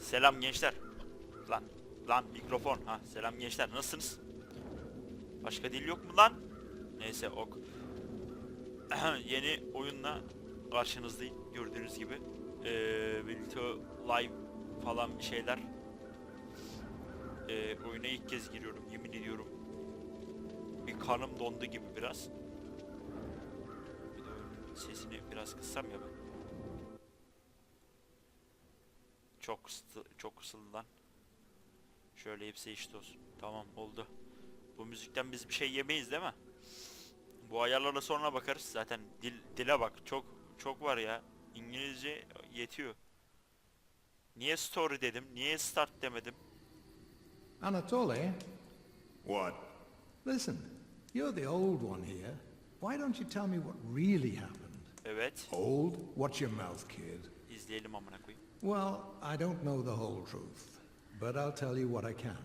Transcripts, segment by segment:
Selam gençler. Lan mikrofon. Ha, selam gençler. Nasılsınız? Başka dil yok mu lan? Neyse ok. Yeni oyunla karşınızdayım. Gördüğünüz gibi. Video live falan bir şeyler. Oyuna ilk kez giriyorum. Yemin ediyorum. Bir kanım dondu gibi biraz. Bir de oyunun sesini biraz kıssam ya ben. Çok kısıldı lan. Şöyle hepsi eşit olsun. Tamam oldu. Bu müzikten biz bir şey yemeyiz değil mi? Bu ayarlara sonra bakarız. Zaten dile bak. Çok var ya. İngilizce yetiyor. Niye story dedim? Niye start demedim? Anatoly? What? Listen, you're the old one here. Why don't you tell me what really happened? Evet. Old? Watch your mouth, kid. İzleyelim amına koyayım. Well, I don't know the whole truth, but I'll tell you what I can.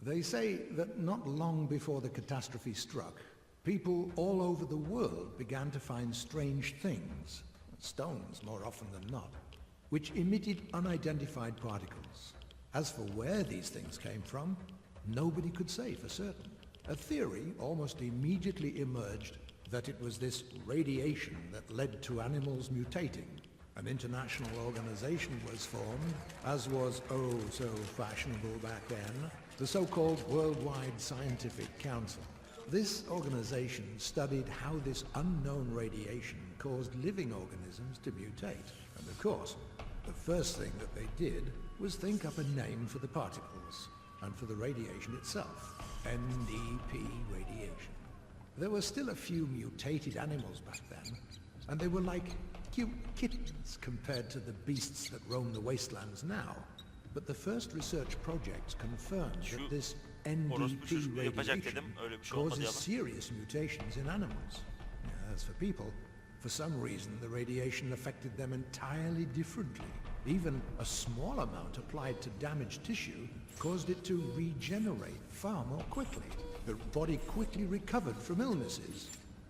They say that not long before the catastrophe struck, people all over the world began to find strange things, stones more often than not, which emitted unidentified particles. As for where these things came from, nobody could say for certain. A theory almost immediately emerged that it was this radiation that led to animals mutating. An international organization was formed, as was oh so fashionable back then, the so-called Worldwide Scientific Council. This organization studied how this unknown radiation caused living organisms to mutate. And of course, the first thing that they did was think up a name for the particles, and for the radiation itself. NDP radiation. There were still a few mutated animals back then, and they were like cute kittens compared to the beasts that roam the wastelands now. But the first research projects confirmed that this NDP radiation causes serious mutations in animals. As for people, for some reason the radiation affected them entirely differently. Even a small amount applied to damaged tissue caused it to regenerate far more quickly. The body quickly recovered from illnesses,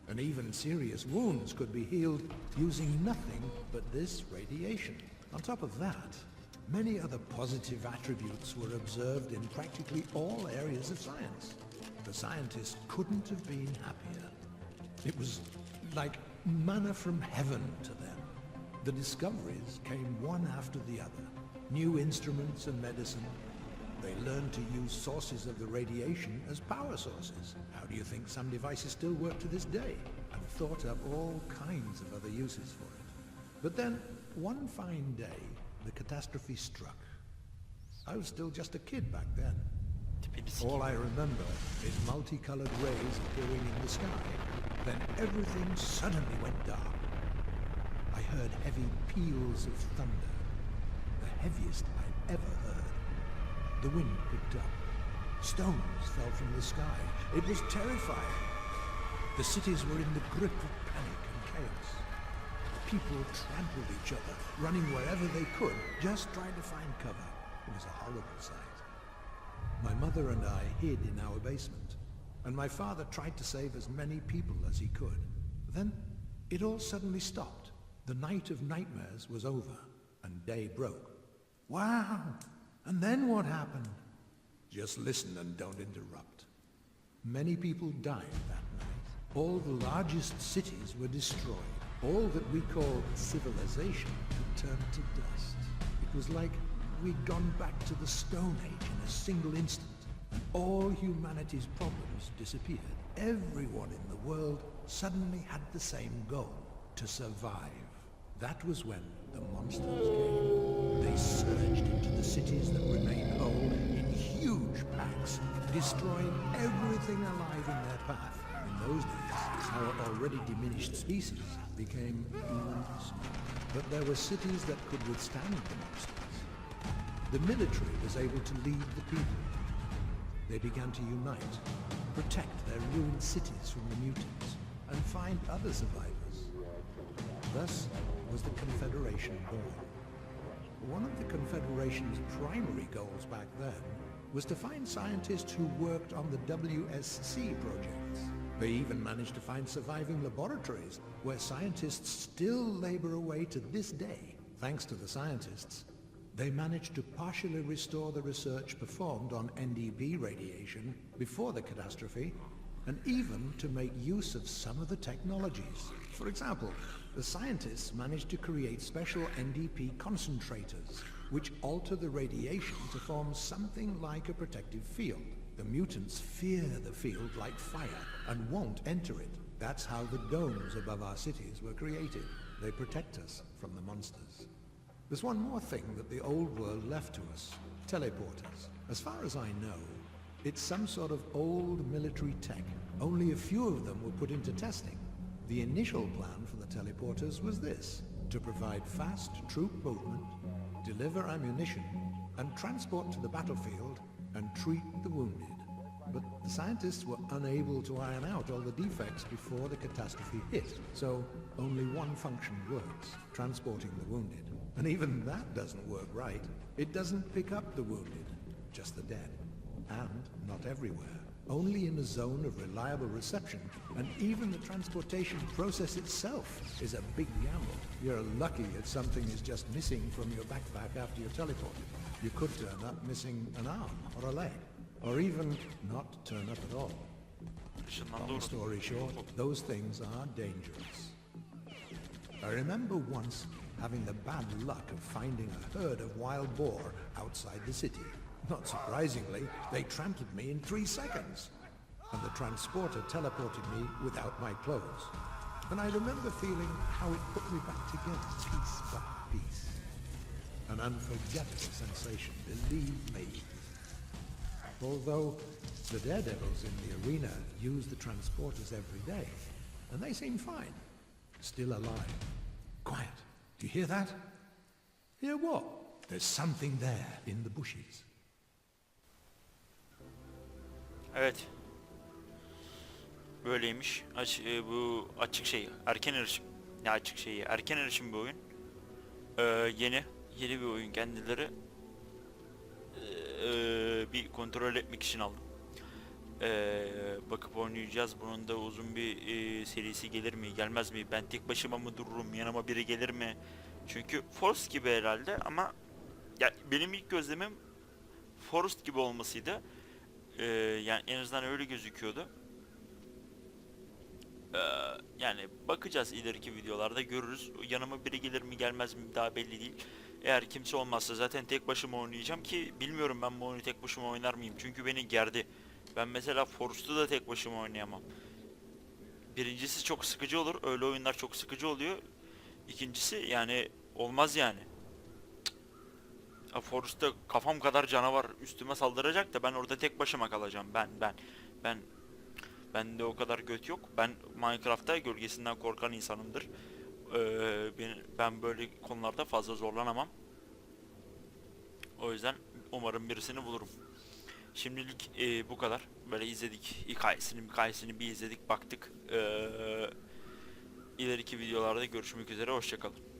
and even serious wounds could be healed using nothing but this radiation. On top of that, many other positive attributes were observed in practically all areas of science. The scientists couldn't have been happier. It was like manna from heaven to them. The discoveries came one after the other. New instruments and medicine. They learned to use sources of the radiation as power sources. How do you think some devices still work to this day? And thought up all kinds of other uses for it. But then, one fine day, the catastrophe struck. I was still just a kid back then. All I remember is multicolored rays appearing in the sky. Then everything suddenly went dark. I heard heavy peals of thunder, the heaviest I'd ever heard. The wind picked up. Stones fell from the sky. It was terrifying. The cities were in the grip of panic and chaos. People trampled each other, running wherever they could, just trying to find cover. It was a horrible sight. My mother and I hid in our basement, and my father tried to save as many people as he could. Then it all suddenly stopped. The night of nightmares was over, and day broke. Wow! And then what happened? Just listen and don't interrupt. Many people died that night. All the largest cities were destroyed. All that we call civilization had turned to dust. It was like we'd gone back to the Stone Age in a single instant, and all humanity's problems disappeared. Everyone in the world suddenly had the same goal, to survive. That was when the monsters came. They surged into the cities that remained whole in huge packs, destroying everything alive in their path. In those days, our already diminished species became enormous. But there were cities that could withstand the monsters. The military was able to lead the people. They began to unite, protect their ruined cities from the mutants, and find other survivors. Thus was the Confederation born. One of the Confederation's primary goals back then was to find scientists who worked on the WSC projects. They even managed to find surviving laboratories where scientists still labor away to this day. Thanks to the scientists, They managed to partially restore the research performed on NDP radiation before the catastrophe, and even to make use of some of the technologies. For example, the scientists managed to create special NDP concentrators, which alter the radiation to form something like a protective field. The mutants fear the field like fire and won't enter it. That's how the domes above our cities were created. They protect us from the monsters. There's one more thing that the old world left to us. Teleporters. As far as I know, it's some sort of old military tech. Only a few of them were put into testing. The initial plan for the teleporters was this: to provide fast troop movement, deliver ammunition, and transport to the battlefield and treat the wounded. But the scientists were unable to iron out all the defects before the catastrophe hit, so only one function works: transporting the wounded. And even that doesn't work right. It doesn't pick up the wounded, just the dead. And not everywhere. Only in a zone of reliable reception, and even the transportation process itself is a big gamble. You're lucky if something is just missing from your backpack after you're teleported. You could turn up missing an arm or a leg, or even not turn up at all. Long story short, those things are dangerous. I remember once having the bad luck of finding a herd of wild boar outside the city. Not surprisingly, they trampled me in 3 seconds, and the transporter teleported me without my clothes. And I remember feeling how it put me back together, piece by piece. An unforgettable sensation, believe me. Although the daredevils in the arena use the transporters every day, and they seem fine, still alive. Quiet, do you hear that? Hear what? There's something there in the bushes. Evet. Böyleymiş. Bu açık şey, erken erişim. Ne açık şeyi? Erken erişim bir oyun. Yeni bir oyun, kendileri bir kontrol etmek için aldım. Bakıp oynayacağız. Bunun da uzun bir serisi gelir mi, gelmez mi? Ben tek başıma mı dururum? Yanıma biri gelir mi? Çünkü Forest gibi herhalde, ama ya benim ilk gözlemim Forest gibi olmasıydı. Yani en azından öyle gözüküyordu. Yani bakacağız, ileriki videolarda görürüz. Yanıma biri gelir mi gelmez mi daha belli değil. Eğer kimse olmazsa zaten tek başıma oynayacağım, ki bilmiyorum ben bu oyunu tek başıma oynar mıyım? Çünkü beni gerdi. Ben mesela Forest'u da tek başıma oynayamam. Birincisi çok sıkıcı olur. Öyle oyunlar çok sıkıcı oluyor. İkincisi yani olmaz yani. Forest'ta kafam kadar canavar üstüme saldıracak da ben orada tek başıma kalacağım. Ben bende o kadar göt yok. Ben Minecraft'ta gölgesinden korkan insanımdır. Ben böyle konularda fazla zorlanamam. O yüzden umarım birisini bulurum. Şimdilik bu kadar. Böyle izledik. Hikayesini bir izledik, baktık. İleriki videolarda görüşmek üzere. Hoşça kalın.